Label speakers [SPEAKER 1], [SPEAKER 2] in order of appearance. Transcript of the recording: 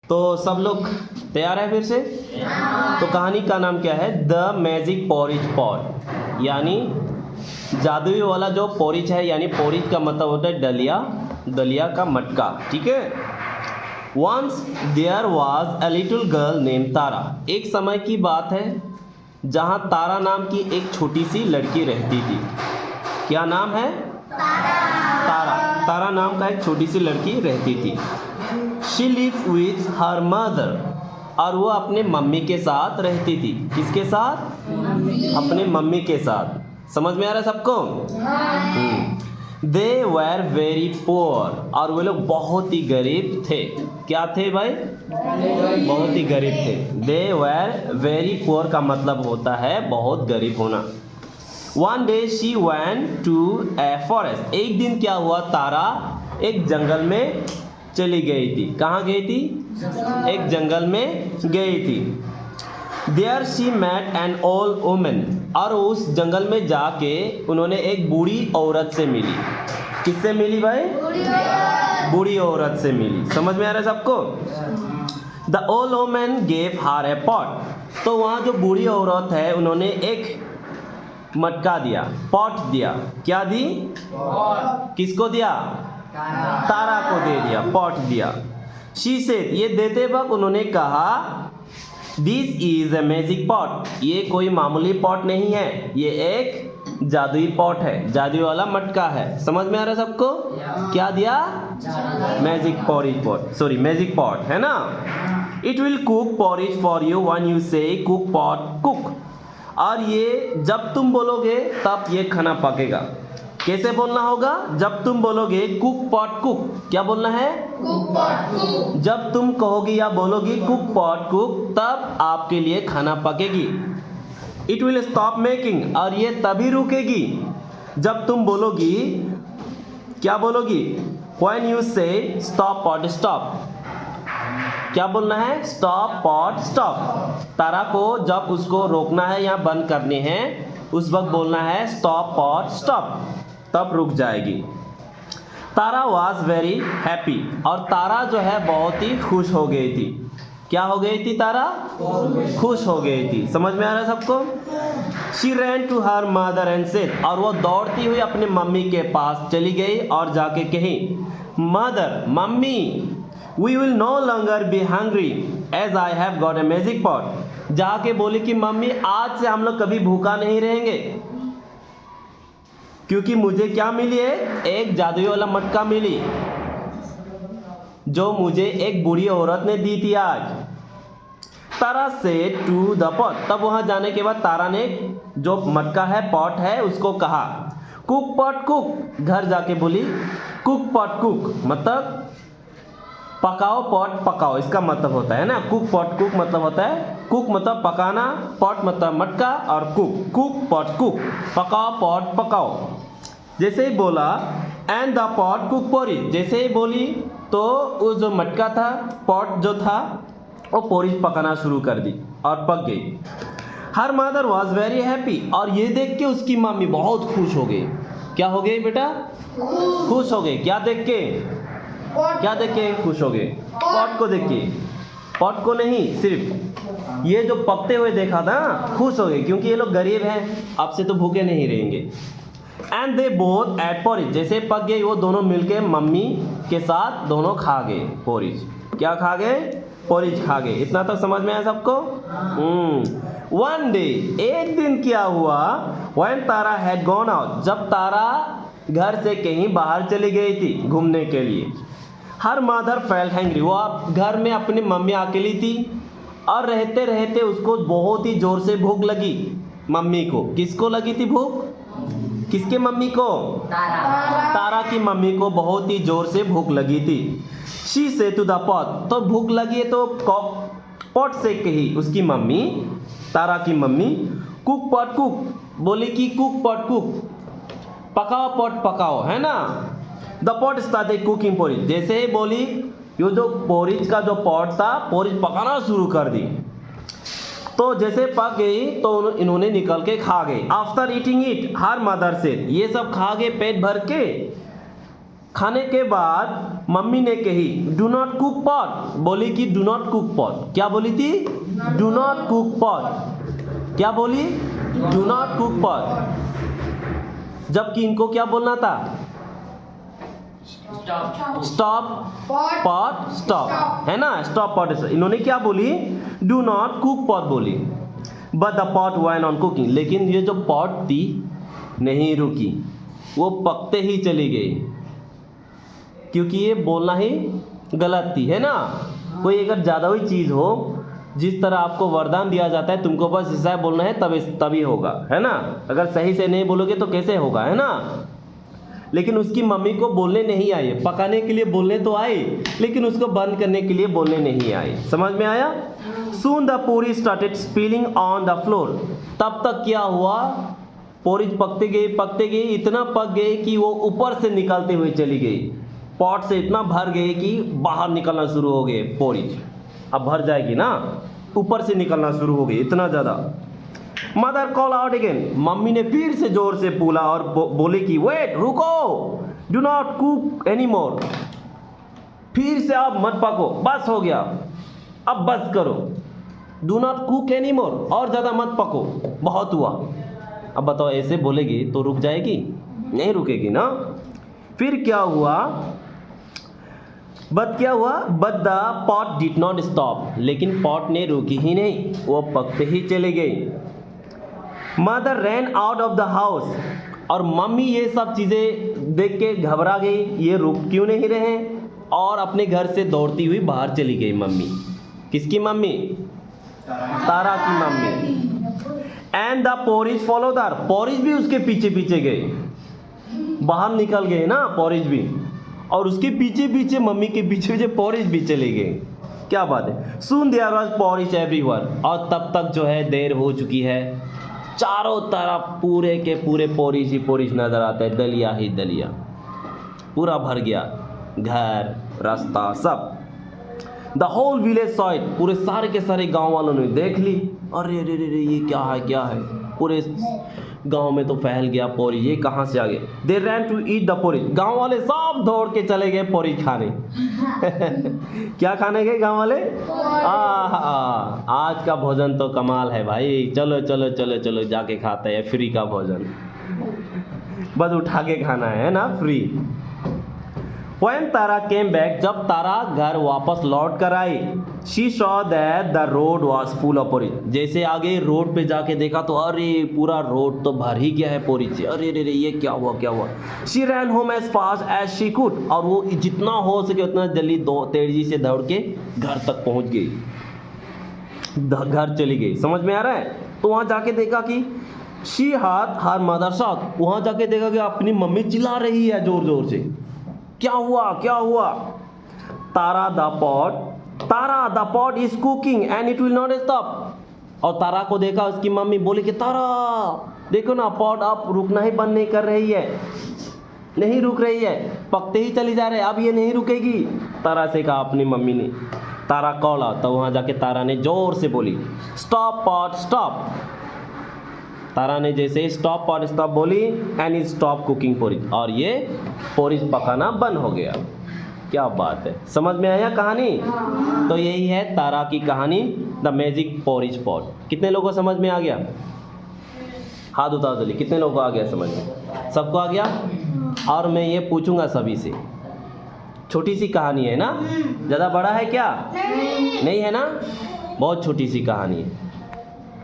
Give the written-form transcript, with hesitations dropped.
[SPEAKER 1] तो सब लोग तैयार है फिर से? तो कहानी का नाम क्या है? द मैजिक पोरिज पॉट, यानी जादुई वाला जो पोरिज है, यानी पोरिज का मतलब होता है दलिया, दलिया का मटका, ठीक है। Once there was a little girl name Tara. एक समय की बात है जहाँ तारा नाम की एक छोटी सी लड़की रहती थी। क्या नाम है? तारा। तारा नाम का एक छोटी सी लड़की रहती थी। She lived with her mother, और वो अपने मम्मी के साथ रहती थी। किसके साथ? अपने मम्मी के साथ। समझ में आ रहा है सबको? दे वर वेरी पुअर, और वो लोग बहुत ही गरीब थे। क्या थे भाई? बहुत ही गरीब थे। दे वर वेरी पुअर का मतलब होता है बहुत गरीब होना। One day she went to a forest. एक दिन क्या हुआ? तारा एक जंगल में चली गई थी। कहाँ गई थी? एक जंगल में गई थी। There she met an old woman, और उस जंगल में जाके उन्होंने एक बूढ़ी औरत से मिली। किससे मिली भाई? बूढ़ी औरत से मिली। समझ में आ रहा है सबको? The old woman gave her a pot. तो वहाँ जो बूढ़ी औरत है उन्होंने एक मटका दिया, पॉट दिया। क्या दी? किसको दिया? तारा को दे दिया, पॉट दिया। शी सेड, ये देते वक्त उन्होंने कहा, this is a magic pot. ये कोई मामूली पॉट नहीं है, ये एक जादुई पॉट है, जादुई वाला मटका है। समझ में आ रहा है सबको? क्या दिया? Magic porridge pot, sorry magic pot, है ना। It will cook porridge for you when you से कुक पॉट कुक। और ये जब तुम बोलोगे तब ये खाना पकेगा। कैसे बोलना होगा? जब तुम बोलोगे कुक पॉट कुक। क्या बोलना है?
[SPEAKER 2] Cook pot cook.
[SPEAKER 1] जब तुम कहोगी या बोलोगी कुक पॉट कुक, तब आपके लिए खाना पकेगी। इट विल स्टॉप मेकिंग, और ये तभी रुकेगी जब तुम बोलोगी, क्या बोलोगी? व्हेन यू से स्टॉप पॉट स्टॉप। क्या बोलना है? Stop pot stop. तारा को जब उसको रोकना है या बंद करने हैं, उस वक्त बोलना है स्टॉप पॉट स्टॉप, तब रुक जाएगी। तारा वॉज वेरी हैप्पी, और तारा जो है बहुत ही खुश हो गई थी। क्या हो गई थी? तारा खुश हो गई थी। समझ में आ रहा है सबको? She ran to her mother and said, और वो दौड़ती हुई अपने मम्मी के पास चली गई और जाके कही, mother, mummy, we will no longer be hungry as I have got a magic pot. जाके बोली कि मम्मी, आज से हम लोग कभी भूखा नहीं रहेंगे, क्योंकि मुझे क्या मिली है? एक जादुई वाला मटका मिली, जो मुझे एक बूढ़ी औरत ने दी थी आज। तारा से टू द पॉट, तब वहां जाने के बाद तारा ने जो मटका है, पॉट है, उसको कहा कुक पॉट कुक। घर जाके बोली कुक पॉट कुक, मतलब पकाओ पॉट पकाओ, इसका मतलब होता है ना। कुक पॉट कुक मतलब होता है, कुक मतलब पकाना, पॉट मतलब मटका, और कुक, कुक पॉट कुक, पकाओ पॉट पकाओ। जैसे ही बोला and the pot cook porridge, जैसे ही बोली तो उस जो मटका था, पॉट जो था, वो पोरिज पकाना शुरू कर दी और पक गई। Her mother was very happy, और ये देख के उसकी मम्मी बहुत खुश हो गई। क्या हो गई बेटा? खुश हो गई। क्या देख के? क्या देख के खुश हो गए? पॉट को देख के। पॉट को नहीं, सिर्फ ये जो पकते हुए देखा था, खुश हो गए, क्योंकि ये लोग गरीब हैं, अब से तो भूखे नहीं रहेंगे। And they both at porridge, जैसे पक गए वो दोनों मिलके मम्मी के साथ दोनों खा गए पोरिज। क्या खा गए? पोरिज खा गए। इतना तक समझ में आया सबको? वन डे, एक दिन क्या हुआ? When Tara had gone out, जब तारा घर से कहीं बाहर चली गई थी घूमने के लिए। हर मदर फेल्ट हैंग्री, वो अब घर में अपनी मम्मी अकेली थी, और रहते रहते उसको बहुत ही जोर से भूख लगी। मम्मी को, किसको लगी थी भूख? किसके मम्मी को? तारा की मम्मी को बहुत ही जोर से भूख लगी थी। शी से टू द पॉट, तो भूख लगी है तो पॉट से कही उसकी मम्मी, तारा की मम्मी, कुक पॉट कुक, बोली कि कुक पॉट कुक, पकाओ पॉट पकाओ, है ना। The pot started cooking porridge, जैसे ही बोली ये जो पोरिज का जो पॉट था, पोरिज पकाना शुरू कर दी। तो जैसे पक गई तो इन्होंने निकल के खा गए। After eating it her mother से, ये सब खा गए पेट भर के। खाने के बाद मम्मी ने कही डू नॉट कुक पॉट, बोली कि डू नॉट कुक पॉट। क्या बोली थी? Do not cook pot. क्या बोली? Do not cook pot. जबकि इनको क्या बोलना था? स्टॉप पॉट स्टॉप, है ना? Stop pot. इन्होंने क्या बोली? डू नॉट कुक पॉट बोली। But the pot went on cooking, लेकिन ये जो पॉट थी नहीं रुकी, वो पकते ही चली गई, क्योंकि ये बोलना ही गलत थी, है ना? कोई अगर ज़्यादा हुई चीज़ हो, जिस तरह आपको वरदान दिया जाता है तुमको बस ऐसा बोलना है तभी होगा, है ना? अगर सही से नहीं बोलोगे तो कैसे होगा, है ना? लेकिन उसकी मम्मी को बोलने नहीं आए, पकाने के लिए बोलने तो आए, लेकिन उसको बंद करने के लिए बोलने नहीं आए। समझ में आया? Soon the पूरी started spilling on the floor। तब तक क्या हुआ? पोरिज पकते गए, इतना पक गए कि वो ऊपर से निकलते हुए चली गई। पॉट से इतना भर गए कि बाहर निकलना शुरू हो गए पोरिज। अब भर जाएगी ना, ऊपर से निकलना शुरू हो गई, इतना ज़्यादा। Mother call out again, mummy ने फिर से जोर से बोला और बोले कि वेट, रुको, do not cook any more. फिर से अब मत पको, बस हो गया, अब बस करो। Do not cook any more, और ज़्यादा मत पको, बहुत हुआ। अब बताओ, ऐसे बोलेगी तो रुक जाएगी? नहीं रुकेगी ना। फिर क्या हुआ? But the pot did not stop, लेकिन पॉट ने रुकी ही नहीं, वो पकते ही चले गई। Mother ran out of the house, और मम्मी ये सब चीज़ें देख के घबरा गई, ये रुक क्यों नहीं रहे, और अपने घर से दौड़ती हुई बाहर चली गई मम्मी। किसकी मम्मी? तारा की mummy. And the porridge follow her, porridge भी उसके पीछे पीछे गए, बाहर निकल गए ना पोरिज भी, और उसके पीछे पीछे मम्मी के पीछे पीछे पोरिज भी चले गए। क्या बात है? सून देयर वाज पोरिज एवरीवेयर, और तब तक जो है देर हो चुकी है, चारों तरफ पूरे के पूरे पोरिज ही पोरिज नजर आते हैं, दलिया ही दलिया, पूरा भर गया, घर रास्ता सब। The whole village saw it, पूरे सारे के सारे गांव वालों ने देख ली। अरे रे रे रे, ये क्या है? पूरे गांव में तो फैल गया पोरिज, ये कहाँ से आ गए? They ran to eat the porridge, गांव वाले सब दौड़ के चले गए पोरिज खाने। क्या खाने गए गांव वाले? आज का भोजन तो कमाल है भाई, चलो चलो चलो चलो जाके खाते हैं, फ्री का भोजन, बस उठा के खाना है ना, free. When Tara came back, जब तारा घर वापस लौट कर आई, she saw that the road was full of porridge. जैसे आगे रोड पे जाके देखा तो अरे पूरा रोड तो भर ही गया है पोरिज से। अरे रे रे, ये क्या हुआ? She ran home as fast as she could, और वो जितना हो सके उतना जल्दी तेजी से दौड़ के घर तक पहुंच गई, घर चली गई। समझ में आ रहा है? तो वहाँ जाके देखा कि she had her mother shout, वहाँ जाके देखा कि अपनी मम्मी चिल्ला रही है जोर जोर से। क्या हुआ? Tara the pot is cooking and it will not stop. और तारा को देखा उसकी मम्मी, बोली कि तारा देखो ना, पॉट अब रुकना ही बंद नहीं कर रही है, नहीं रुक रही है, पकते ही चली जा रहे, अब ये नहीं रुकेगी। तारा से कहा अपनी मम्मी ने। तारा कॉल आउट, तो वहाँ जाके तारा ने जोर से बोली स्टॉप पॉट स्टॉप। तारा ने जैसे स्टॉप पॉट स्टॉप बोली and is stop cooking porridge, और ये पोरिज पकाना बंद हो गया। क्या बात है? समझ में आया कहानी? तो यही है तारा की कहानी, द मैजिक पोरिज पॉट। कितने लोगों को समझ में आ गया? हाथ उतार दो, कितने लोगों को आ गया समझ में? सबको आ गया? और मैं ये पूछूंगा सभी से, छोटी सी कहानी है ना, ज़्यादा बड़ा है क्या? नहीं है ना, बहुत छोटी सी कहानी है।